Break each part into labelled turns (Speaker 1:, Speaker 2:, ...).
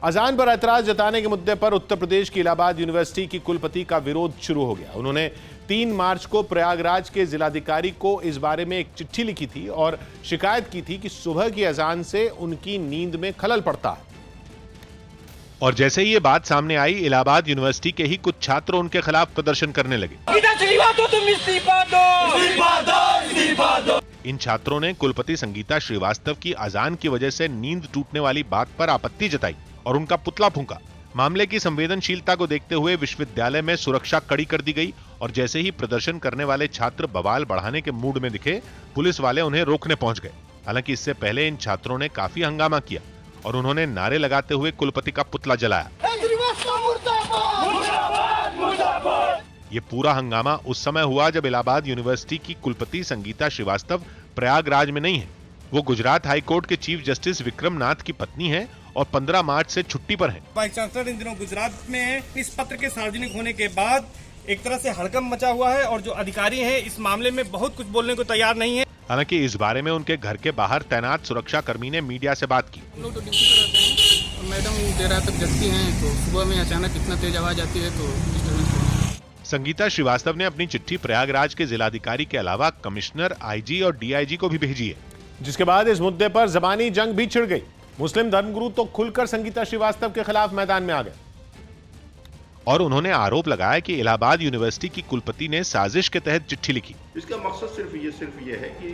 Speaker 1: अजान पर ऐतराज जताने के मुद्दे पर उत्तर प्रदेश की इलाहाबाद यूनिवर्सिटी की कुलपति का विरोध शुरू हो गया। उन्होंने 3 मार्च को प्रयागराज के जिलाधिकारी को इस बारे में एक चिट्ठी लिखी थी और शिकायत की थी कि सुबह की अजान से उनकी नींद में खलल पड़ता है। और जैसे ही ये बात सामने आई, इलाहाबाद यूनिवर्सिटी के ही कुछ छात्र उनके खिलाफ प्रदर्शन करने लगे। इन छात्रों ने कुलपति संगीता श्रीवास्तव की अजान की वजह से नींद टूटने वाली बात पर आपत्ति जताई और उनका पुतला फूंका। मामले की संवेदनशीलता को देखते हुए विश्वविद्यालय में सुरक्षा कड़ी कर दी गई और जैसे ही प्रदर्शन करने वाले छात्र बवाल बढ़ाने के मूड में दिखे, पुलिस वाले उन्हें रोकने पहुंच गए। हालांकि इससे पहले इन छात्रों ने काफी हंगामा किया और उन्होंने नारे लगाते हुए कुलपति का पुतला जलाया। ये पूरा हंगामा उस समय हुआ जब इलाहाबाद यूनिवर्सिटी की कुलपति संगीता श्रीवास्तव प्रयागराज में नहीं है। वो गुजरात हाईकोर्ट के चीफ जस्टिस विक्रम नाथ की पत्नी है और 15 मार्च से छुट्टी पर है।
Speaker 2: वाइस चांसलर इन दिनों गुजरात में है। इस पत्र के सार्वजनिक होने के बाद एक तरह से हड़कंप मचा हुआ है और जो अधिकारी हैं इस मामले में बहुत कुछ बोलने को तैयार नहीं है।
Speaker 1: हालांकि इस बारे में उनके घर के बाहर तैनात सुरक्षा कर्मी ने मीडिया से बात की।
Speaker 3: हम लोग तो ड्यूटी पर रहते हैं और मैडम देर रात तक जगती हैं, तो सुबह में अचानक इतना तेज आवाज आती है तो डिस्टर्बेंस होती है।
Speaker 1: संगीता श्रीवास्तव ने अपनी चिट्ठी प्रयागराज के जिलाधिकारी के अलावा कमिश्नर, आईजी और डीआईजी को भी भेजी है, जिसके बाद इस मुद्दे पर जबानी जंग भी छिड़ गई। मुस्लिम धर्मगुरु तो खुलकर संगीता श्रीवास्तव के खिलाफ मैदान में आ गए और उन्होंने आरोप लगाया कि इलाहाबाद यूनिवर्सिटी की कुलपति ने साजिश के तहत चिट्ठी लिखी।
Speaker 4: इसका मकसद सिर्फ ये है कि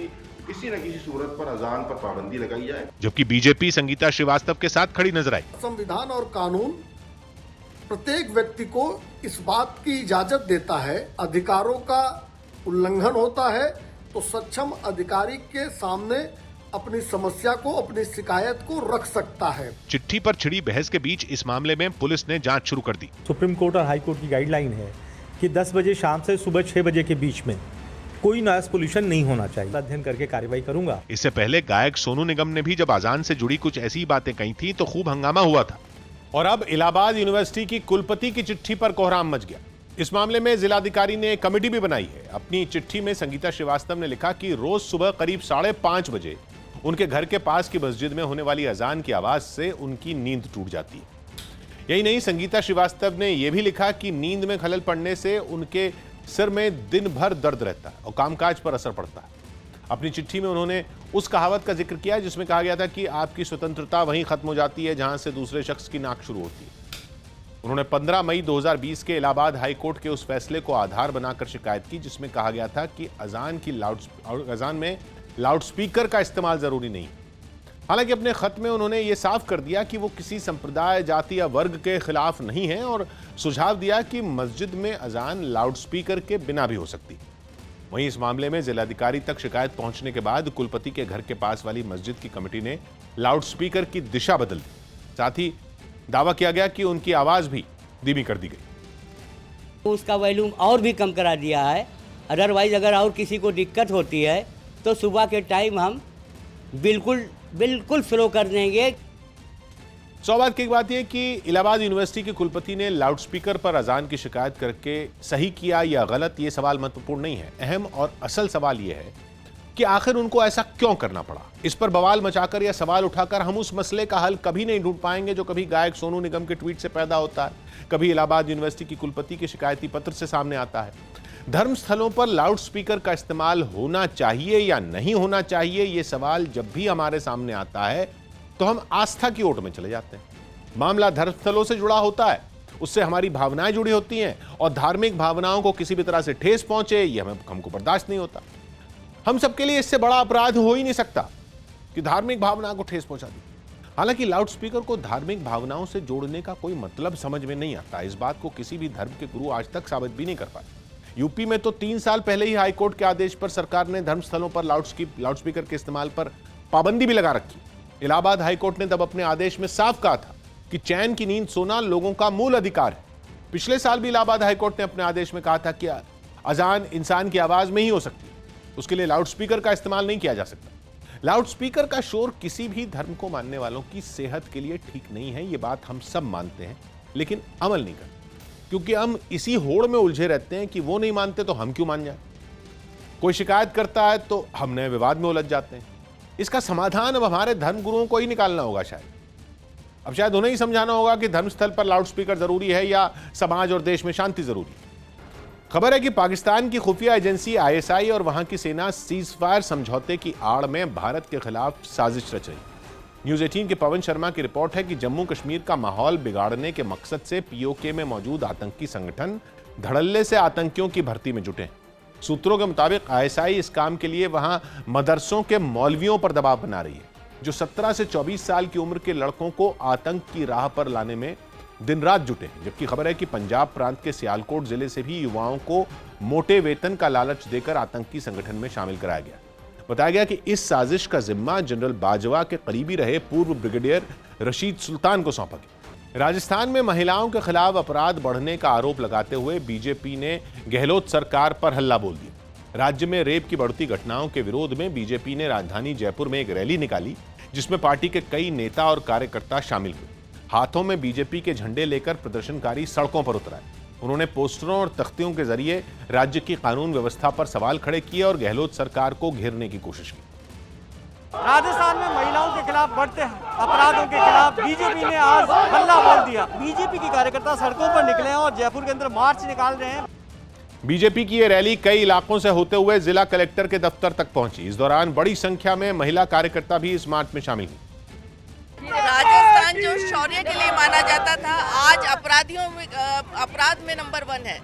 Speaker 4: किसी न किसी सूरत पर अजान पर पाबंदी लगाई जाए।
Speaker 1: जबकि बीजेपी संगीता श्रीवास्तव के साथ खड़ी नजर आई।
Speaker 5: संविधान और कानून प्रत्येक व्यक्ति को इस बात की इजाजत देता है, अधिकारों का उल्लंघन होता है तो सक्षम अधिकारी के सामने अपनी समस्या को, अपनी शिकायत को रख सकता है।
Speaker 1: चिट्ठी पर छिड़ी बहस के बीच इस मामले में पुलिस ने जांच शुरू कर दी।
Speaker 6: सुप्रीम कोर्ट और हाई कोर्ट की गाइडलाइन है कि 10 बजे शाम से सुबह 6 बजे के बीच में कोई नॉइस पोल्यूशन नहीं होना चाहिए। अध्ययन करके कार्रवाई करूंगा।
Speaker 1: इससे पहले गायक सोनू निगम ने भी जब अजान से जुड़ी कुछ ऐसी बातें कही थी तो खूब हंगामा हुआ था। और अब इलाहाबाद यूनिवर्सिटी की कुलपति की चिट्ठी पर कोहराम मच गया। इस मामले में जिलाधिकारी ने एक कमेटी भी बनाई है। अपनी चिट्ठी में संगीता श्रीवास्तव ने लिखा कि रोज सुबह करीब 5:30 बजे उनके घर के पास की मस्जिद में होने वाली अजान की आवाज से उनकी नींद टूट जाती है। यही नहीं, संगीता श्रीवास्तव ने यह भी लिखा कि नींद में खलल पड़ने से उनके सिर में दिन भर दर्द रहता है और कामकाज पर असर पड़ता है। अपनी चिट्ठी में उन्होंने उस कहावत का जिक्र किया जिसमें कहा गया था कि आपकी स्वतंत्रता वहीं खत्म हो जाती है जहां से दूसरे शख्स की नाक शुरू होती है। उन्होंने 15 मई 2020 के इलाहाबाद हाईकोर्ट के उस फैसले को आधार बनाकर शिकायत की जिसमें कहा गया था कि अजान में लाउडस्पीकर का इस्तेमाल जरूरी नहीं। हालांकि अपने खत में उन्होंने ये साफ कर दिया कि वो किसी संप्रदाय, जाति या वर्ग के खिलाफ नहीं है और सुझाव दिया कि मस्जिद में अजान लाउडस्पीकर के बिना भी हो सकती है। वहीं इस मामले में जिलाधिकारी तक शिकायत पहुंचने के बाद कुलपति के घर के पास वाली मस्जिद की कमेटी ने लाउडस्पीकर की दिशा बदल दी। साथ ही दावा किया गया कि उनकी आवाज भी धीमी कर दी गई।
Speaker 7: उसका वॉल्यूम और भी कम करा दिया है। अदरवाइज अगर और किसी को दिक्कत होती है तो सुबह के टाइम हम बिल्कुल स्लो कर देंगे।
Speaker 1: सौभाग्य की बात यह कि इलाहाबाद यूनिवर्सिटी के कुलपति ने लाउडस्पीकर पर अजान की शिकायत करके सही किया या गलत, ये सवाल महत्वपूर्ण नहीं है। अहम और असल सवाल यह है कि आखिर उनको ऐसा क्यों करना पड़ा। इस पर बवाल मचाकर या सवाल उठाकर हम उस मसले का हल कभी नहीं ढूंढ पाएंगे जो कभी गायक सोनू निगम के ट्वीट से पैदा होता है, कभी इलाहाबाद यूनिवर्सिटी की कुलपति के शिकायती पत्र से सामने आता है। धर्मस्थलों पर लाउडस्पीकर का इस्तेमाल होना चाहिए या नहीं होना चाहिए, यह सवाल जब भी हमारे सामने आता है तो हम आस्था की ओट में चले जाते हैं। मामला धर्मस्थलों से जुड़ा होता है, उससे हमारी भावनाएं जुड़ी होती हैं और धार्मिक भावनाओं को किसी भी तरह से ठेस पहुंचे यह हमको बर्दाश्त नहीं होता। हम सबके लिए इससे बड़ा अपराध हो ही नहीं सकता कि धार्मिक भावना को ठेस पहुंचा दी। हालांकि लाउडस्पीकर को धार्मिक भावनाओं से जोड़ने का कोई मतलब समझ में नहीं आता। इस बात को किसी भी धर्म के गुरु आज तक साबित भी नहीं कर पाए। यूपी में तो 3 साल पहले ही हाईकोर्ट के आदेश पर सरकार ने धर्मस्थलों पर लाउडस्पीकर के इस्तेमाल पर पाबंदी भी लगा रखी। इलाहाबाद हाईकोर्ट ने तब अपने आदेश में साफ कहा था कि चैन की नींद सोना लोगों का मूल अधिकार है। पिछले साल भी इलाहाबाद हाईकोर्ट ने अपने आदेश में कहा था कि अजान इंसान की आवाज में ही हो सकती है, उसके लिए लाउडस्पीकर का इस्तेमाल नहीं किया जा सकता। लाउडस्पीकर का शोर किसी भी धर्म को मानने वालों की सेहत के लिए ठीक नहीं है, ये बात हम सब मानते हैं, लेकिन अमल नहीं करते क्योंकि हम इसी होड़ में उलझे रहते हैं कि वो नहीं मानते तो हम क्यों मान जाए। कोई शिकायत करता है तो हम नए विवाद में उलझ जाते हैं। इसका समाधान अब हमारे धर्मगुरुओं को ही निकालना होगा शायद। अब शायद उन्हें ही समझाना होगा कि धर्मस्थल पर लाउडस्पीकर जरूरी है या समाज और देश में शांति जरूरी है। खबर है कि पाकिस्तान की खुफिया एजेंसी ISI और वहां की सेना सीजफायर समझौते की आड़ में भारत के खिलाफ साजिश रच रही। न्यूज 18 के पवन शर्मा की रिपोर्ट है कि जम्मू कश्मीर का माहौल बिगाड़ने के मकसद से POK में मौजूद आतंकी संगठन धड़ल्ले से आतंकियों की भर्ती में जुटे हैं। सूत्रों के मुताबिक ISI इस काम के लिए वहां मदरसों के मौलवियों पर दबाव बना रही है, जो 17 से 24 साल की उम्र के लड़कों को आतंक की राह पर लाने में दिन रात जुटे हैं। जबकि खबर है कि पंजाब प्रांत के सियालकोट जिले से भी युवाओं को मोटे वेतन का लालच देकर आतंकी संगठन में शामिल कराया गया। बताया गया कि इस साजिश का जिम्मा जनरल बाजवा के करीबी रहे पूर्व ब्रिगेडियर रशीद सुल्तान को सौंपा गया। राजस्थान में महिलाओं के खिलाफ अपराध बढ़ने का आरोप लगाते हुए बीजेपी ने गहलोत सरकार पर हल्ला बोल दिया। राज्य में रेप की बढ़ती घटनाओं के विरोध में बीजेपी ने राजधानी जयपुर में एक रैली निकाली, जिसमें पार्टी के कई नेता और कार्यकर्ता शामिल हुए। हाथों में बीजेपी के झंडे लेकर प्रदर्शनकारी सड़कों पर उतर आए। उन्होंने पोस्टरों और तख्तियों के जरिए राज्य की कानून व्यवस्था पर सवाल खड़े किए और गहलोत सरकार को घेरने की कोशिश की।
Speaker 8: राजस्थान में महिलाओं के खिलाफ बढ़ते अपराधों के खिलाफ बीजेपी ने आज हल्ला बोल दिया। बीजेपी के कार्यकर्ता सड़कों पर निकले हैं और जयपुर के अंदर मार्च निकाल रहे हैं।
Speaker 1: बीजेपी की यह रैली कई इलाकों से होते हुए जिला कलेक्टर के दफ्तर तक पहुंची। इस दौरान बड़ी संख्या में महिला कार्यकर्ता भी इस मार्च में शामिल हुई।
Speaker 9: राजस्थान जो शौर्य के लिए माना जाता था, आज अपराध में नंबर 1 है।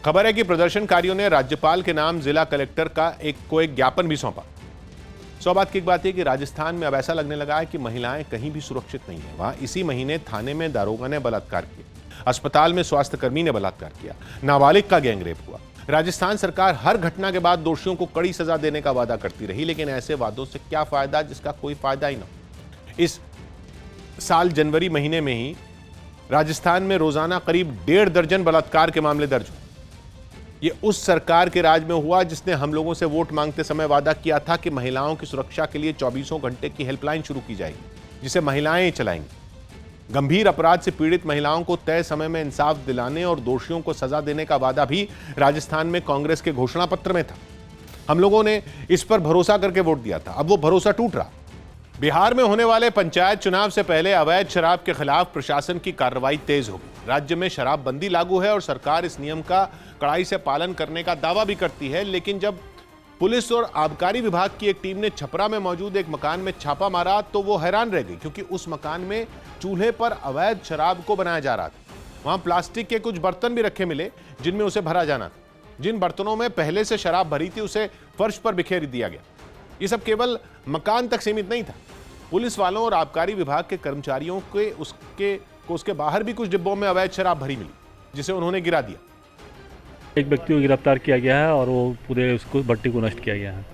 Speaker 1: खबर है कि प्रदर्शनकारियों ने राज्यपाल के नाम जिला कलेक्टर को एक ज्ञापन भी सौंपा। सौभाग्य की बात है कि राजस्थान में अब ऐसा लगने लगा है कि महिलाएं कहीं भी सुरक्षित नहीं है। वहां इसी महीने थाने में दारोगा ने बलात्कार किया, अस्पताल में स्वास्थ्यकर्मी ने बलात्कार किया, नाबालिग का गैंगरेप हुआ। राजस्थान सरकार हर घटना के बाद दोषियों को कड़ी सजा देने का वादा करती रही, लेकिन ऐसे वादों से क्या फायदा जिसका कोई फायदा ही ना। इस साल जनवरी महीने में ही राजस्थान में रोजाना करीब 1.5 दर्जन बलात्कार के मामले दर्ज हुए। ये उस सरकार के राज में हुआ जिसने हम लोगों से वोट मांगते समय वादा किया था कि महिलाओं की सुरक्षा के लिए 24 घंटे की हेल्पलाइन शुरू की जाएगी, जिसे महिलाएं चलाएंगी। गंभीर अपराध से पीड़ित महिलाओं को तय समय में इंसाफ दिलाने और दोषियों को सजा देने का वादा भी राजस्थान में कांग्रेस के घोषणा पत्र में था। हम लोगों ने इस पर भरोसा करके वोट दिया था, अब वो भरोसा टूट रहा। बिहार में होने वाले पंचायत चुनाव से पहले अवैध शराब के खिलाफ प्रशासन की कार्रवाई तेज होगी। राज्य में शराबबंदी लागू है और सरकार इस नियम का कड़ाई से पालन करने का दावा भी करती है, लेकिन जब पुलिस और आबकारी विभाग की एक टीम ने छपरा में मौजूद एक मकान में छापा मारा तो वो हैरान रह गई, क्योंकि उस मकान में चूल्हे पर अवैध शराब को बनाया जा रहा था। वहां प्लास्टिक के कुछ बर्तन भी रखे मिले जिनमें उसे भरा जाना था। जिन बर्तनों में पहले से शराब भरी थी उसे फर्श पर बिखेर दिया गया। ये सब केवल मकान तक सीमित नहीं था। पुलिस वालों और आबकारी विभाग के कर्मचारियों के उसके बाहर भी कुछ डिब्बों में अवैध शराब भरी मिली, जिसे उन्होंने गिरा दिया।
Speaker 10: एक व्यक्ति को गिरफ्तार किया गया है और वो पूरे उसको भट्टी को नष्ट किया गया है।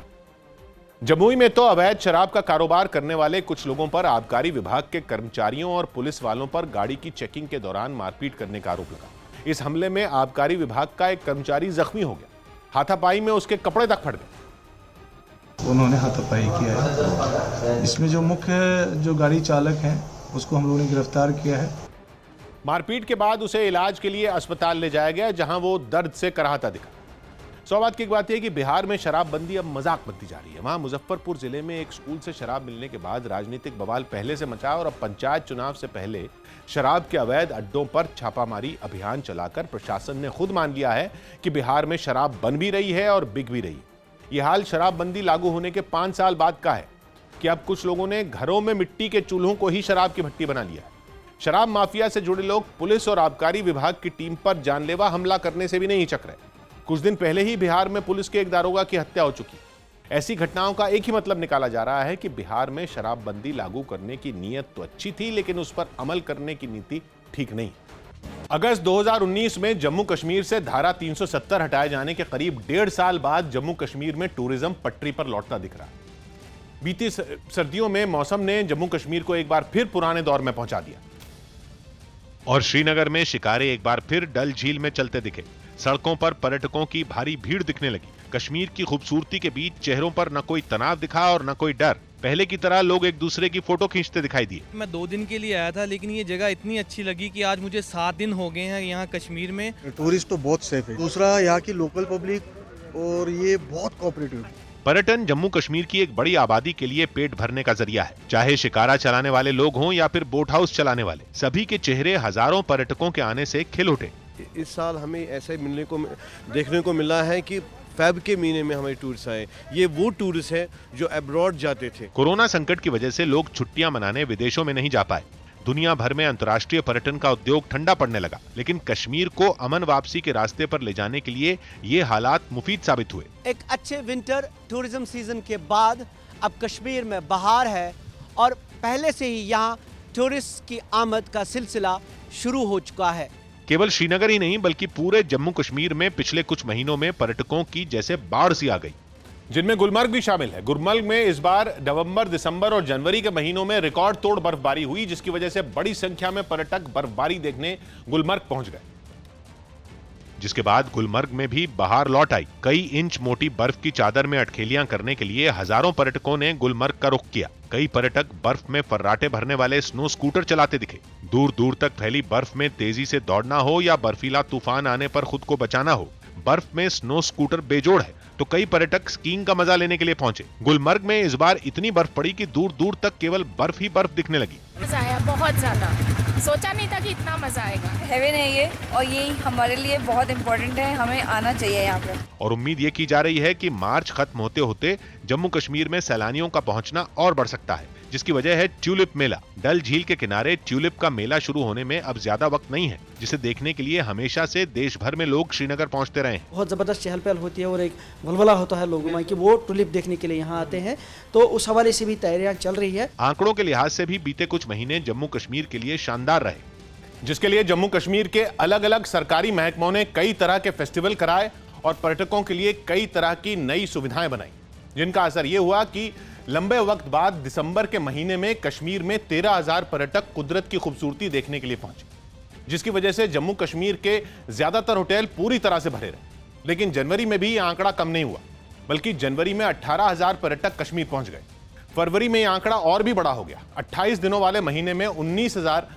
Speaker 1: जमुई में तो अवैध शराब का कारोबार करने वाले कुछ लोगों पर आबकारी विभाग के कर्मचारियों और पुलिस वालों पर गाड़ी की चेकिंग के दौरान मारपीट करने का आरोप लगा। इस हमले में आबकारी विभाग का एक कर्मचारी जख्मी हो गया। हाथापाई में उसके कपड़े तक फट गए।
Speaker 11: उन्होंने हाथापाई किया है। इसमें जो मुख्य गाड़ी चालक हैं उसको हम लोगों ने गिरफ्तार किया है।
Speaker 1: मारपीट के बाद उसे इलाज के लिए अस्पताल ले जाया गया, जहां वो दर्द से कराहता दिखा। सौभाग्य की बात यह कि बिहार में शराबबंदी अब मजाक बनती जा रही है। वहां मुजफ्फरपुर जिले में एक स्कूल से शराब मिलने के बाद राजनीतिक बवाल पहले से मचा और अब पंचायत चुनाव से पहले शराब के अवैध अड्डों पर छापामारी अभियान चलाकर प्रशासन ने खुद मान लिया है कि बिहार में शराब बन भी रही है और बिक भी रही है। यह हाल शराबबंदी लागू होने के 5 साल बाद का है कि अब कुछ लोगों ने घरों में मिट्टी के चूल्हों को ही शराब की भट्टी बना लिया है। शराब माफिया से जुड़े लोग पुलिस और आबकारी विभाग की टीम पर जानलेवा हमला करने से भी नहीं हिचक रहे। कुछ दिन पहले ही बिहार में पुलिस के एक दारोगा की हत्या हो चुकी। ऐसी घटनाओं का एक ही मतलब निकाला जा रहा है कि बिहार में शराबबंदी लागू करने की नीयत तो अच्छी थी, लेकिन उस पर अमल करने की नीति ठीक नहीं। अगस्त 2019 में जम्मू कश्मीर से धारा 370 हटाए जाने के करीब 1.5 साल बाद जम्मू कश्मीर में टूरिज्म पटरी पर लौटता दिख रहा। बीती सर्दियों में मौसम ने जम्मू कश्मीर को एक बार फिर पुराने दौर में पहुंचा दिया और श्रीनगर में शिकारे एक बार फिर डल झील में चलते दिखे। सड़कों पर पर्यटकों की भारी भीड़ दिखने लगी। कश्मीर की खूबसूरती के बीच चेहरों पर न कोई तनाव दिखा और न कोई डर। पहले की तरह लोग एक दूसरे की फोटो खींचते दिखाई दिए।
Speaker 12: मैं 2 दिन के लिए आया था, लेकिन ये जगह इतनी अच्छी लगी कि आज मुझे 7 दिन हो गए हैं यहाँ कश्मीर में।
Speaker 13: टूरिस्ट तो बहुत सेफ है। दूसरा, यहाँ की लोकल पब्लिक और ये बहुत कोऑपरेटिव है।
Speaker 1: पर्यटन जम्मू कश्मीर की एक बड़ी आबादी के लिए पेट भरने का जरिया है। चाहे शिकारा चलाने वाले लोग हों या फिर बोट हाउस चलाने वाले, सभी के चेहरे हजारों पर्यटकों के आने से खिल उठे।
Speaker 13: इस साल हमें ऐसे देखने को मिला है कि फेब के महीने में हमारे टूरिस्ट आए। ये वो टूरिस्ट हैं जो अब्रॉड जाते थे।
Speaker 1: कोरोना संकट की वजह से लोग छुट्टियां मनाने विदेशों में नहीं जा पाए। दुनिया भर में अंतर्राष्ट्रीय पर्यटन का उद्योग ठंडा पड़ने लगा, लेकिन कश्मीर को अमन वापसी के रास्ते पर ले जाने के लिए ये हालात मुफीद साबित हुए।
Speaker 8: एक अच्छे विंटर टूरिज्म सीजन के बाद अब कश्मीर में बहार है और पहले से ही यहाँ टूरिस्ट की आमद का सिलसिला शुरू हो चुका है।
Speaker 1: केवल श्रीनगर ही नहीं बल्कि पूरे जम्मू कश्मीर में पिछले कुछ महीनों में पर्यटकों की जैसे बाढ़ सी आ गई, जिनमें गुलमर्ग भी शामिल है। गुलमर्ग में इस बार नवंबर, दिसंबर और जनवरी के महीनों में रिकॉर्ड तोड़ बर्फबारी हुई, जिसकी वजह से बड़ी संख्या में पर्यटक बर्फबारी देखने गुलमर्ग पहुंच गए, जिसके बाद गुलमर्ग में भी बहार लौट आई। कई इंच मोटी बर्फ की चादर में अटखेलियां करने के लिए हजारों पर्यटकों ने गुलमर्ग का रुख किया। कई पर्यटक बर्फ में फर्राटे भरने वाले स्नो स्कूटर चलाते दिखे। दूर दूर तक फैली बर्फ में तेजी से दौड़ना हो या बर्फीला तूफान आने पर खुद को बचाना हो, बर्फ में स्नो स्कूटर बेजोड़ है। तो कई पर्यटक स्कीइंग का मजा लेने के लिए पहुंचे। गुलमर्ग में इस बार इतनी बर्फ पड़ी कि दूर दूर तक केवल बर्फ ही बर्फ दिखने लगी।
Speaker 14: मजा आया, बहुत ज्यादा। सोचा नहीं था कि इतना मजा आएगा।
Speaker 9: हेवन है ये, और ये हमारे लिए बहुत इम्पोर्टेंट है, हमें आना चाहिए यहाँ पे।
Speaker 1: और उम्मीद ये की जा रही है कि मार्च खत्म होते होते जम्मू कश्मीर में सैलानियों का पहुंचना और बढ़ सकता है, जिसकी वजह है ट्यूलिप मेला। डल झील के किनारे ट्यूलिप का मेला शुरू होने में अब ज्यादा वक्त नहीं है, जिसे देखने के लिए हमेशा से देश भर में लोग श्रीनगर पहुंचते रहे हैं।
Speaker 15: बहुत जबरदस्त चहल पहल होती है और एक वलवला होता है लोगों में कि वो ट्यूलिप देखने के लिए यहाँ आते हैं, तो उस हवाले से भी तैयारियां चल रही है।
Speaker 1: आंकड़ों के लिहाज से भी बीते कुछ महीने जम्मू कश्मीर के लिए शानदार रहे, जिसके लिए जम्मू कश्मीर के अलग अलग सरकारी महकमों ने कई तरह के फेस्टिवल कराए और पर्यटकों के लिए कई तरह की नई सुविधाएं बनाई, जिनका असर यह हुआ कि लंबे वक्त बाद दिसंबर के महीने में कश्मीर में 13,000 पर्यटक कुदरत की खूबसूरती देखने के लिए पहुंचे, जिसकी वजह से जम्मू कश्मीर के ज्यादातर होटल पूरी तरह से भरे रहे। लेकिन जनवरी में भी यह आंकड़ा कम नहीं हुआ, बल्कि जनवरी में 18,000 पर्यटक कश्मीर पहुंच गए। फरवरी में यह आंकड़ा और भी बड़ा हो गया। 28 दिनों वाले महीने में 19,000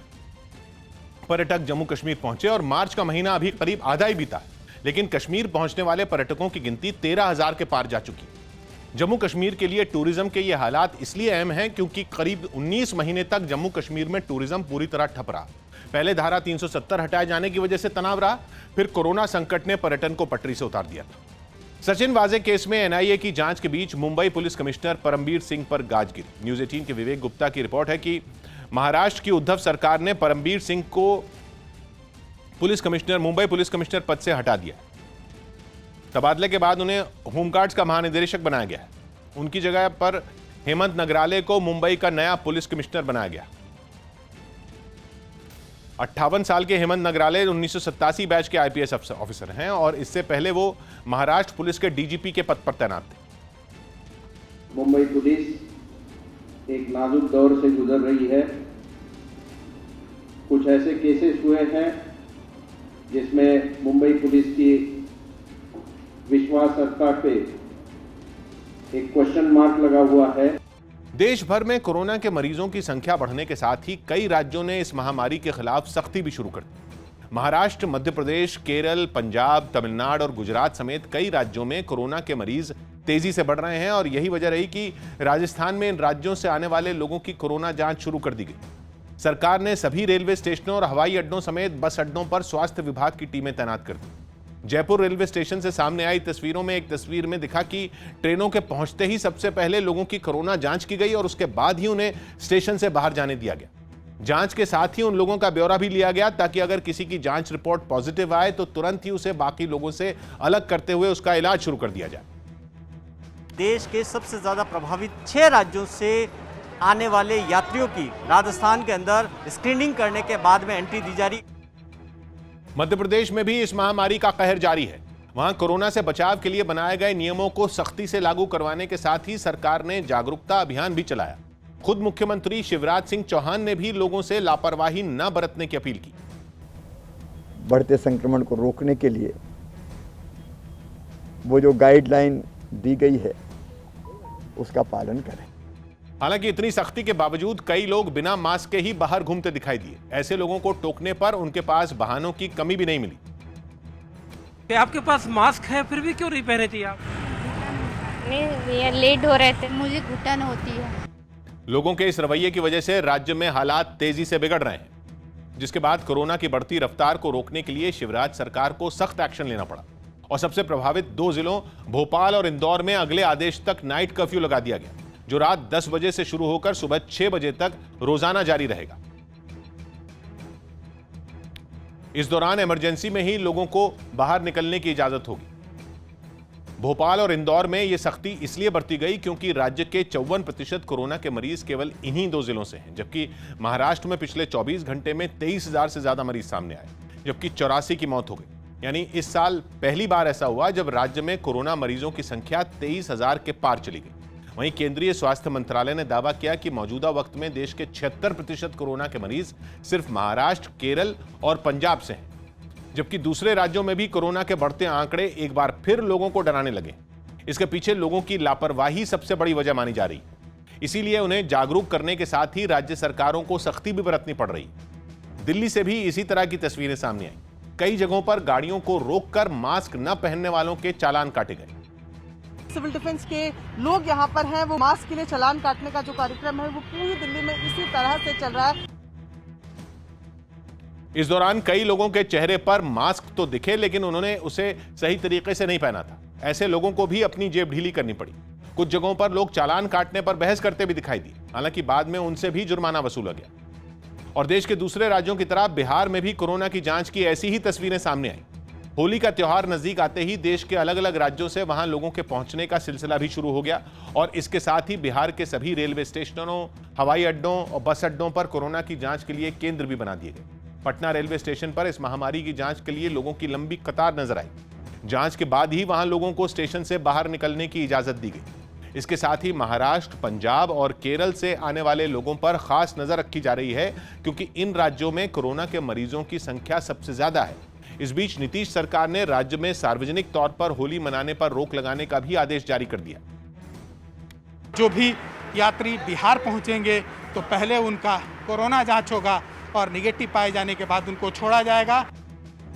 Speaker 1: पर्यटक जम्मू कश्मीर पहुंचे और मार्च का महीना अभी करीब आधा ही बीता है, लेकिन कश्मीर पहुंचने वाले पर्यटकों की गिनती 13,000 के पार जा चुकी है। जम्मू कश्मीर के लिए टूरिज्म के ये हालात इसलिए अहम हैं क्योंकि करीब 19 महीने तक जम्मू कश्मीर में टूरिज्म पूरी तरह ठप रहा। पहले धारा 370 हटाए जाने की वजह से तनाव रहा, फिर कोरोना संकट ने पर्यटन को पटरी से उतार दिया था। सचिन वाजे केस में एनआईए की जांच के बीच मुंबई पुलिस कमिश्नर परमबीर सिंह पर गाज गिरी। न्यूज 18 के विवेक गुप्ता की रिपोर्ट है कि महाराष्ट्र की उद्धव सरकार ने परमबीर सिंह को मुंबई पुलिस कमिश्नर पद से हटा दिया। तबादले के बाद उन्हें होमगार्ड्स का महानिदेशक बनाया गया है। उनकी जगह पर हेमंत नगराले को मुंबई का नया पुलिस कमिश्नर बनाया गया। 58 साल के हेमंत नगराले 1987 बैच के आईपीएस ऑफिसर हैं और इससे पहले वो महाराष्ट्र पुलिस के डीजीपी के पद पर तैनात थे।
Speaker 16: मुंबई पुलिस एक नाजुक दौर से गुजर रही है। कुछ ऐसे केसेस हुए हैं जिसमें मुंबई पुलिस की विश्वासर्हता पे एक क्वेश्चन मार्क लगा हुआ है।
Speaker 1: देश भर में कोरोना के मरीजों की संख्या बढ़ने के साथ ही कई राज्यों ने इस महामारी के खिलाफ सख्ती भी शुरू कर दी। महाराष्ट्र, मध्य प्रदेश, केरल, पंजाब, तमिलनाडु और गुजरात समेत कई राज्यों में कोरोना के मरीज तेजी से बढ़ रहे हैं और यही वजह रही कि राजस्थान में इन राज्यों से आने वाले लोगों की कोरोना जांच शुरू कर दी गई। सरकार ने सभी रेलवे स्टेशनों और हवाई अड्डों समेत बस अड्डों पर स्वास्थ्य विभाग की टीमें तैनात कर दी। जयपुर रेलवे स्टेशन से सामने आई तस्वीरों में एक तस्वीर में दिखा कि ट्रेनों के पहुंचते ही सबसे पहले लोगों की कोरोना जांच की गई और उसके बाद ही उन्हें स्टेशन से बाहर जाने दिया गया। जांच के साथ ही उन लोगों का ब्यौरा भी लिया गया ताकि अगर किसी की जांच रिपोर्ट पॉजिटिव आए तो तुरंत ही उसे बाकी लोगों से अलग करते हुए उसका इलाज शुरू कर दिया जाए।
Speaker 8: देश के सबसे ज्यादा प्रभावित 6 राज्यों से आने वाले यात्रियों की राजस्थान के अंदर स्क्रीनिंग करने के बाद में एंट्री दी जा रही।
Speaker 1: मध्य प्रदेश में भी इस महामारी का कहर जारी है। वहां कोरोना से बचाव के लिए बनाए गए नियमों को सख्ती से लागू करवाने के साथ ही सरकार ने जागरूकता अभियान भी चलाया। खुद मुख्यमंत्री शिवराज सिंह चौहान ने भी लोगों से लापरवाही न बरतने की अपील की।
Speaker 17: बढ़ते संक्रमण को रोकने के लिए वो जो गाइडलाइन दी गई है उसका पालन करें।
Speaker 1: हालांकि इतनी सख्ती के बावजूद कई लोग बिना मास्क के ही बाहर घूमते दिखाई दिए। ऐसे लोगों को टोकने पर उनके पास बहानों की कमी भी नहीं मिली।
Speaker 18: आपके पास मास्क है फिर भी क्यों नहीं पहने थे आप?
Speaker 14: नहीं ये लेट हो रहे थे, मुझे घुटन होती है।
Speaker 1: लोगों के इस रवैये की वजह से राज्य में हालात तेजी से बिगड़ रहे हैं, जिसके बाद कोरोना की बढ़ती रफ्तार को रोकने के लिए शिवराज सरकार को सख्त एक्शन लेना पड़ा और सबसे प्रभावित 2 जिलों भोपाल और इंदौर में अगले आदेश तक नाइट कर्फ्यू लगा दिया गया, जो रात 10 बजे से शुरू होकर सुबह 6 बजे तक रोजाना जारी रहेगा। इस दौरान इमरजेंसी में ही लोगों को बाहर निकलने की इजाजत होगी। भोपाल और इंदौर में यह सख्ती इसलिए बरती गई क्योंकि राज्य के 54% कोरोना के मरीज केवल इन्हीं 2 जिलों से हैं, जबकि महाराष्ट्र में पिछले 24 घंटे में 23,000 से ज्यादा मरीज सामने आए, जबकि 84 की मौत हो गई। यानी इस साल पहली बार ऐसा हुआ जब राज्य में कोरोना मरीजों की संख्या 23,000 के पार चली गई। वहीं केंद्रीय स्वास्थ्य मंत्रालय ने दावा किया कि मौजूदा वक्त में देश के 76% कोरोना के मरीज सिर्फ महाराष्ट्र, केरल और पंजाब से हैं, जबकि दूसरे राज्यों में भी कोरोना के बढ़ते आंकड़े एक बार फिर लोगों को डराने लगे। इसके पीछे लोगों की लापरवाही सबसे बड़ी वजह मानी जा रही, इसीलिए उन्हें जागरूक करने के साथ ही राज्य सरकारों को सख्ती भी बरतनी पड़ रही। दिल्ली से भी इसी तरह की तस्वीरें सामने आई। कई जगहों पर गाड़ियों को रोककर मास्क न पहनने वालों के चालान काटे गए।
Speaker 18: सिविल डिफेंस के लोग यहाँ पर हैं, वो मास्क के लिए चालान काटने का जो कार्यक्रम है वो पूरी दिल्ली में इसी तरह से चल रहा है।
Speaker 1: इस दौरान कई लोगों के चेहरे पर मास्क तो दिखे, लेकिन उन्होंने उसे सही तरीके से नहीं पहना था। ऐसे लोगों को भी अपनी जेब ढीली करनी पड़ी। कुछ जगहों पर लोग चालान काटने पर बहस करते भी दिखाई दिए, हालांकि बाद में उनसे भी जुर्माना वसूला गया। और देश के दूसरे राज्यों की तरह बिहार में भी कोरोना की जांच की ऐसी ही तस्वीरें सामने आई। होली का त्योहार नजदीक आते ही देश के अलग अलग राज्यों से वहां लोगों के पहुंचने का सिलसिला भी शुरू हो गया और इसके साथ ही बिहार के सभी रेलवे स्टेशनों, हवाई अड्डों और बस अड्डों पर कोरोना की जांच के लिए केंद्र भी बना दिए गए। पटना रेलवे स्टेशन पर इस महामारी की जांच के लिए लोगों की लंबी कतार नजर आई। जांच के बाद ही वहां लोगों को स्टेशन से बाहर निकलने की इजाजत दी गई। इसके साथ ही महाराष्ट्र, पंजाब और केरल से आने वाले लोगों पर खास नजर रखी जा रही है, क्योंकि इन राज्यों में कोरोना के मरीजों की संख्या सबसे ज्यादा है। इस बीच नीतीश सरकार ने राज्य में सार्वजनिक तौर पर होली मनाने पर रोक लगाने का भी आदेश जारी कर दिया।
Speaker 19: जो भी यात्री बिहार पहुंचेंगे तो पहले उनका कोरोना जांच होगा और निगेटिव पाए जाने के बाद उनको छोड़ा जाएगा।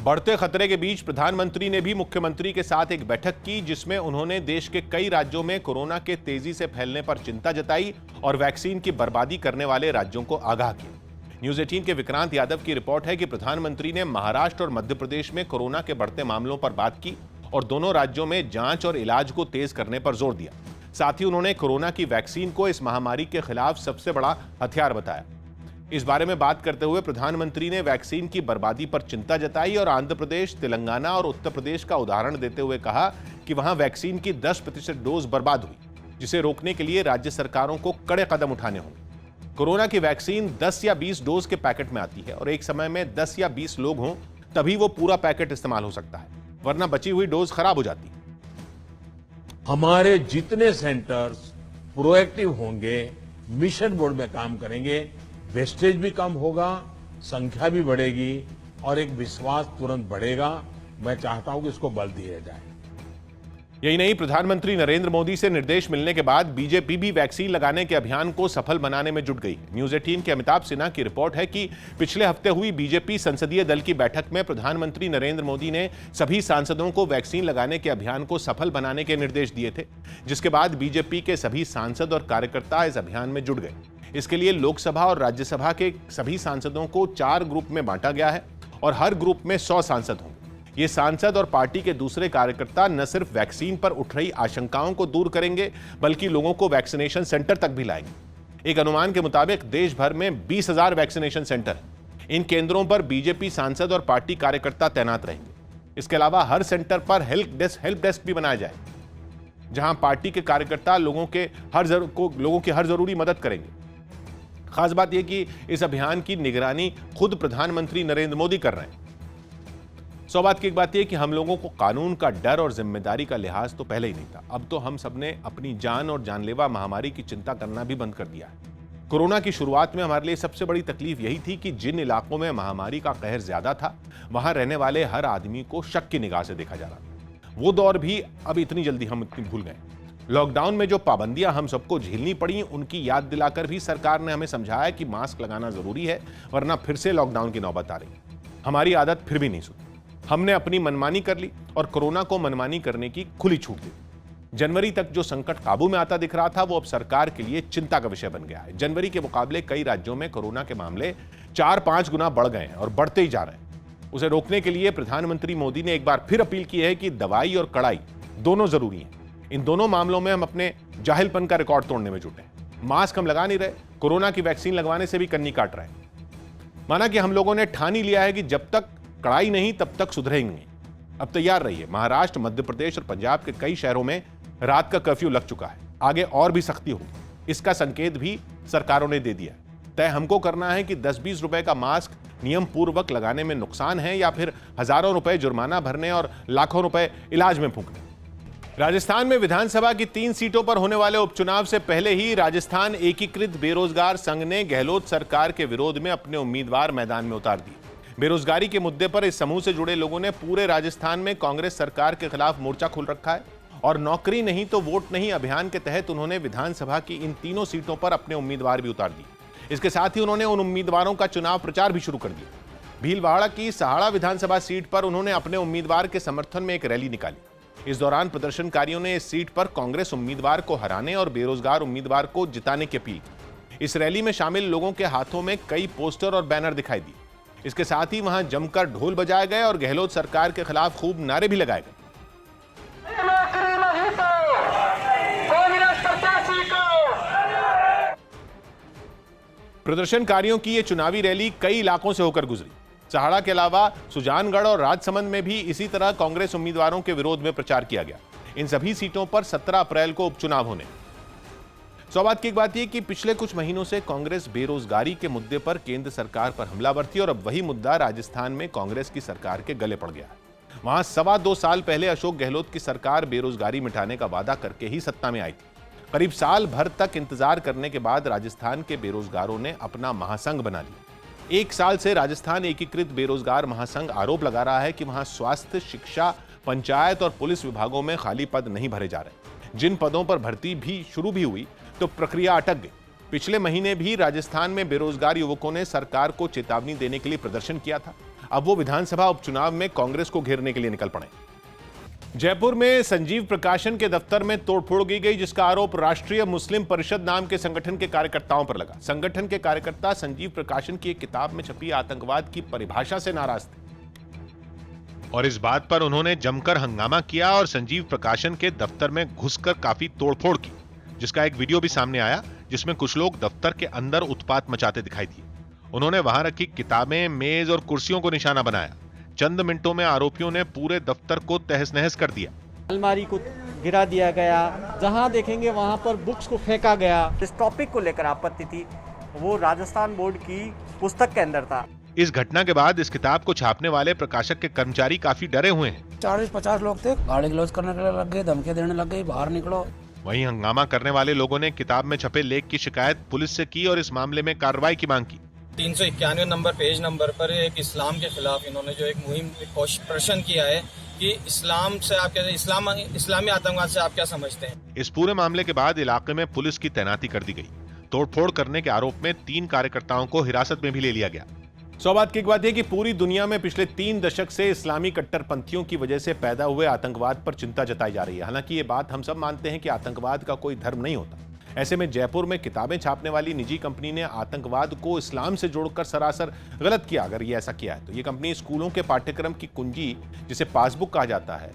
Speaker 1: बढ़ते खतरे के बीच प्रधानमंत्री ने भी मुख्यमंत्री के साथ एक बैठक की, जिसमें उन्होंने देश के कई राज्यों में कोरोना के तेजी से फैलने पर चिंता जताई और वैक्सीन की बर्बादी करने वाले राज्यों को आगाह किया। न्यूज़ 18 के विक्रांत यादव की रिपोर्ट है कि प्रधानमंत्री ने महाराष्ट्र और मध्य प्रदेश में कोरोना के बढ़ते मामलों पर बात की और दोनों राज्यों में जांच और इलाज को तेज करने पर जोर दिया। साथ ही उन्होंने कोरोना की वैक्सीन को इस महामारी के खिलाफ सबसे बड़ा हथियार बताया। इस बारे में बात करते हुए प्रधानमंत्री ने वैक्सीन की बर्बादी पर चिंता जताई और आंध्र प्रदेश, तेलंगाना और उत्तर प्रदेश का उदाहरण देते हुए कहा कि वहां वैक्सीन की 10% डोज बर्बाद हुई, जिसे रोकने के लिए राज्य सरकारों को कड़े कदम उठाने होंगे। कोरोना की वैक्सीन 10 या 20 डोज के पैकेट में आती है और एक समय में 10 या 20 लोग हों तभी वो पूरा पैकेट इस्तेमाल हो सकता है, वरना बची हुई डोज खराब हो जाती है।
Speaker 20: हमारे जितने सेंटर्स प्रोएक्टिव होंगे, मिशन मोड में काम करेंगे, वेस्टेज भी कम होगा, संख्या भी बढ़ेगी और एक विश्वास तुरंत बढ़ेगा। मैं चाहता हूं कि इसको बल दिया जाए।
Speaker 1: यही नहीं, प्रधानमंत्री नरेंद्र मोदी से निर्देश मिलने के बाद बीजेपी भी वैक्सीन लगाने के अभियान को सफल बनाने में जुट गई। न्यूज़ 18 के अमिताभ सिन्हा की रिपोर्ट है कि पिछले हफ्ते हुई बीजेपी संसदीय दल की बैठक में प्रधानमंत्री नरेंद्र मोदी ने सभी सांसदों को वैक्सीन लगाने के अभियान को सफल बनाने के निर्देश दिए थे, जिसके बाद बीजेपी के सभी सांसद और कार्यकर्ता इस अभियान में जुट गए। इसके लिए लोकसभा और राज्यसभा के सभी सांसदों को 4 ग्रुप में बांटा गया है और हर ग्रुप में 100 सांसद होंगे। ये सांसद और पार्टी के दूसरे कार्यकर्ता न सिर्फ वैक्सीन पर उठ रही आशंकाओं को दूर करेंगे, बल्कि लोगों को वैक्सीनेशन सेंटर तक भी लाएंगे। एक अनुमान के मुताबिक देश भर में 20,000 वैक्सीनेशन सेंटर हैं। इन केंद्रों पर बीजेपी सांसद और पार्टी कार्यकर्ता तैनात रहेंगे। इसके अलावा हर सेंटर पर हेल्प डेस्क भी बनाया जाए, जहां पार्टी के कार्यकर्ता लोगों की हर जरूरी मदद करेंगे। खास बात यह कि इस अभियान की निगरानी खुद प्रधानमंत्री नरेंद्र मोदी कर रहे हैं। सौभाग्य की एक बात यह कि हम लोगों को कानून का डर और जिम्मेदारी का लिहाज तो पहले ही नहीं था। अब तो हम सबने अपनी जान और जानलेवा महामारी की चिंता करना भी बंद कर दिया है। कोरोना की शुरुआत में हमारे लिए सबसे बड़ी तकलीफ यही थी कि जिन इलाकों में महामारी का कहर ज्यादा था, वहां रहने वाले हर आदमी को शक की निगाह से देखा जा रहा था। वो दौर भी अब इतनी जल्दी हम भूल गए। लॉकडाउन में जो पाबंदियां हम सबको झेलनी पड़ी, उनकी याद दिलाकर भी सरकार ने हमें समझाया कि मास्क लगाना जरूरी है, वरना फिर से लॉकडाउन की नौबत आ रही। हमारी आदत फिर भी नहीं सुनी। हमने अपनी मनमानी कर ली और कोरोना को मनमानी करने की खुली छूट दी। जनवरी तक जो संकट काबू में आता दिख रहा था वो अब सरकार के लिए चिंता का विषय बन गया है। जनवरी के मुकाबले कई राज्यों में कोरोना के मामले 4-5 गुना बढ़ गए हैं और बढ़ते ही जा रहे हैं। उसे रोकने के लिए प्रधानमंत्री मोदी ने एक बार फिर अपील की है कि दवाई और कड़ाई दोनों जरूरी हैं। इन दोनों मामलों में हम अपने जाहिलपन का रिकॉर्ड तोड़ने में जुटे हैं। मास्क हम लगा नहीं रहे, कोरोना की वैक्सीन लगवाने से भी कन्नी काट रहे हैं। माना कि हम लोगों ने ठान ही लिया है कि जब तक कड़ाई नहीं तब तक सुधरेंगे नहीं। अब तैयार रहिए, महाराष्ट्र, मध्य प्रदेश और पंजाब के कई शहरों में रात का कर्फ्यू लग चुका है। आगे और भी सख्ती होगी, इसका संकेत भी सरकारों ने दे दिया। तय हमको करना है कि 10-20 रुपए का मास्क नियम पूर्वक लगाने में नुकसान है या फिर हजारों रुपए जुर्माना भरने और लाखों रुपए इलाज में फूंकने। राजस्थान में विधानसभा की 3 सीटों पर होने वाले उपचुनाव से पहले ही राजस्थान एकीकृत बेरोजगार संघ ने गहलोत सरकार के विरोध में अपने उम्मीदवार मैदान में उतार दिए। बेरोजगारी के मुद्दे पर इस समूह से जुड़े लोगों ने पूरे राजस्थान में कांग्रेस सरकार के खिलाफ मोर्चा खोल रखा है और नौकरी नहीं तो वोट नहीं अभियान के तहत उन्होंने विधानसभा की इन तीनों सीटों पर अपने उम्मीदवार भी उतार दिए। इसके साथ ही उन्होंने उन उम्मीदवारों का चुनाव प्रचार भी शुरू कर दिया। भीलवाड़ा की सहाड़ा विधानसभा सीट पर उन्होंने अपने उम्मीदवार के समर्थन में एक रैली निकाली। इस दौरान प्रदर्शनकारियों ने इस सीट पर कांग्रेस उम्मीदवार को हराने और बेरोजगार उम्मीदवार को जिताने की अपील की। इस रैली में शामिल लोगों के हाथों में कई पोस्टर और बैनर दिखाई दिए। इसके साथ ही वहां जमकर ढोल बजाए गए और गहलोत सरकार के खिलाफ खूब नारे भी लगाए गए। प्रदर्शनकारियों की यह चुनावी रैली कई इलाकों से होकर गुजरी। सहाड़ा के अलावा सुजानगढ़ और राजसमंद में भी इसी तरह कांग्रेस उम्मीदवारों के विरोध में प्रचार किया गया। इन सभी सीटों पर 17 अप्रैल को उपचुनाव होने। सौभाग्य की एक बात यह कि पिछले कुछ महीनों से कांग्रेस बेरोजगारी के मुद्दे पर केंद्र सरकार पर हमलावर थी और अब वही मुद्दा राजस्थान में कांग्रेस की सरकार के गले पड़ गया है। वहां 2.25 साल पहले अशोक गहलोत की सरकार बेरोजगारी मिटाने का वादा करके ही सत्ता में आई थी। करीब साल भर तक इंतजार करने के बाद राजस्थान के बेरोजगारों ने अपना महासंघ बना लिया। 1 साल से राजस्थान एकीकृत बेरोजगार महासंघ आरोप लगा रहा है कि वहां स्वास्थ्य, शिक्षा, पंचायत और पुलिस विभागों में खाली पद नहीं भरे जा रहे। जिन पदों पर भर्ती भी शुरू भी हुई तो प्रक्रिया अटक गई। पिछले महीने भी राजस्थान में बेरोजगार युवकों ने सरकार को चेतावनी देने के लिए प्रदर्शन किया था। अब वो विधानसभा उपचुनाव में कांग्रेस को घेरने के लिए निकल पड़े। जयपुर में संजीव प्रकाशन के दफ्तर में तोड़फोड़ की गई, जिसका आरोप राष्ट्रीय मुस्लिम परिषद नाम के संगठन के कार्यकर्ताओं पर लगा। संगठन के कार्यकर्ता संजीव प्रकाशन की एक किताब में छपी आतंकवाद की परिभाषा से नाराज थे और इस बात पर उन्होंने जमकर हंगामा किया और संजीव प्रकाशन के दफ्तर में घुसकर काफी तोड़फोड़ की, जिसका एक वीडियो भी सामने आया जिसमें कुछ लोग दफ्तर के अंदर उत्पात मचाते दिखाई दिए। उन्होंने वहां रखी किताबें, मेज और कुर्सियों को निशाना बनाया। चंद मिनटों में आरोपियों ने पूरे दफ्तर को तहस नहस कर दिया।
Speaker 21: अलमारी को गिरा दिया गया, जहां देखेंगे वहां पर बुक्स को फेंका गया। इस टॉपिक को लेकर आपत्ति थी, वो राजस्थान बोर्ड की पुस्तक के अंदर था।
Speaker 1: इस घटना के बाद इस किताब को छापने वाले प्रकाशक के कर्मचारी काफी डरे हुए हैं।
Speaker 22: 40-50 लोग थे, गाड़ी क्लोज करने के लिए लग गए, धमकी देने लग गई, बाहर निकलो।
Speaker 1: वहीं हंगामा करने वाले लोगों ने किताब में छपे लेख की शिकायत पुलिस से की और इस मामले में कार्रवाई की मांग की।
Speaker 23: 391 नंबर पेज नंबर पर एक इस्लाम के खिलाफ इन्होंने जो एक मुहिम प्रदर्शन किया है कि इस्लाम से आप क्या इस्लामी आतंकवाद से आप क्या समझते हैं।
Speaker 1: इस पूरे मामले के बाद इलाके में पुलिस की तैनाती कर दी गई। तोड़फोड़ करने के आरोप में 3 कार्यकर्ताओं को हिरासत में भी ले लिया गया। सौभाग्य की एक बात यह कि पूरी दुनिया में पिछले 3 दशक से इस्लामी कट्टरपंथियों की वजह से पैदा हुए आतंकवाद पर चिंता जताई जा रही है। हालांकि ये बात हम सब मानते हैं कि आतंकवाद का कोई धर्म नहीं होता। ऐसे में जयपुर में किताबें छापने वाली निजी कंपनी ने आतंकवाद को इस्लाम से जोड़कर सरासर गलत किया। अगर ये ऐसा किया है तो ये कंपनी स्कूलों के पाठ्यक्रम की कुंजी, जिसे पासबुक कहा जाता है,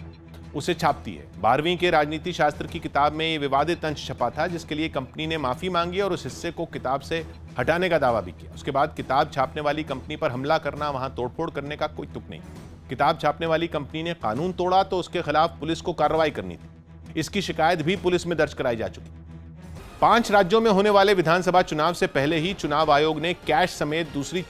Speaker 1: उसे छापती है। 12वीं के राजनीति शास्त्र की किताब में ये विवादित अंश छपा था, जिसके लिए कंपनी ने माफी मांगी और उस हिस्से को किताब से हटाने का दावा भी किया। उसके बाद किताब छापने वाली कंपनी पर हमला करना, वहां तोड़फोड़ करने का कोई तुक नहीं। किताब छापने वाली कंपनी ने कानून तोड़ा तो उसके खिलाफ पुलिस को कार्रवाई करनी थी। इसकी शिकायत भी पुलिस में दर्ज कराई जा चुकी। 5 राज्यों में होने वाले विधानसभा चुनाव से पहले ही चुनाव आयोग ने कैश समेत दूसरी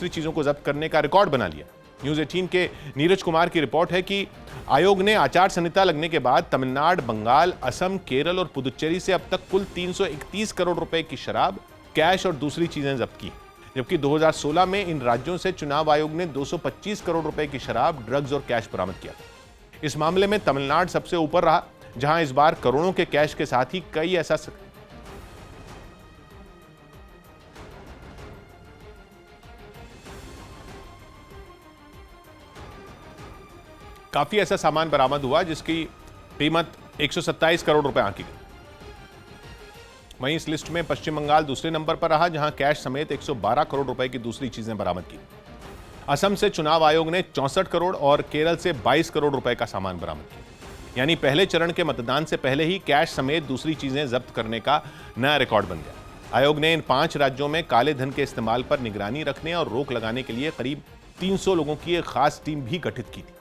Speaker 1: चीजों को जब्त करने का रिकॉर्ड बना लिया। न्यूज 18 के नीरज कुमार की रिपोर्ट है कि आयोग ने आचार संहिता लगने के बाद तमिलनाडु, बंगाल, असम, केरल और पुदुचेरी से अब तक कुल 331 करोड़ रुपए की शराब, कैश और दूसरी चीजें जब्त की। जबकि 2016 में इन राज्यों से चुनाव आयोग ने 225 करोड़ रुपए की शराब, ड्रग्स और कैश बरामद किया। इस मामले में तमिलनाडु सबसे ऊपर रहा, जहां इस बार करोड़ों के कैश के साथ ही कई काफी ऐसा सामान बरामद हुआ जिसकी कीमत 127 करोड़ रुपए आंकी गई। वहीं इस लिस्ट में पश्चिम बंगाल दूसरे नंबर पर रहा, जहां कैश समेत 112 करोड़ रुपए की दूसरी चीजें बरामद की। असम से चुनाव आयोग ने 64 करोड़ और केरल से 22 करोड़ रुपए का सामान बरामद किया। यानी पहले चरण के मतदान से पहले ही कैश समेत दूसरी चीजें जब्त करने का नया रिकॉर्ड बन गया। आयोग ने इन 5 राज्यों में काले धन के इस्तेमाल पर निगरानी रखने और रोक लगाने के लिए करीब 300 लोगों की एक खास टीम भी गठित की थी।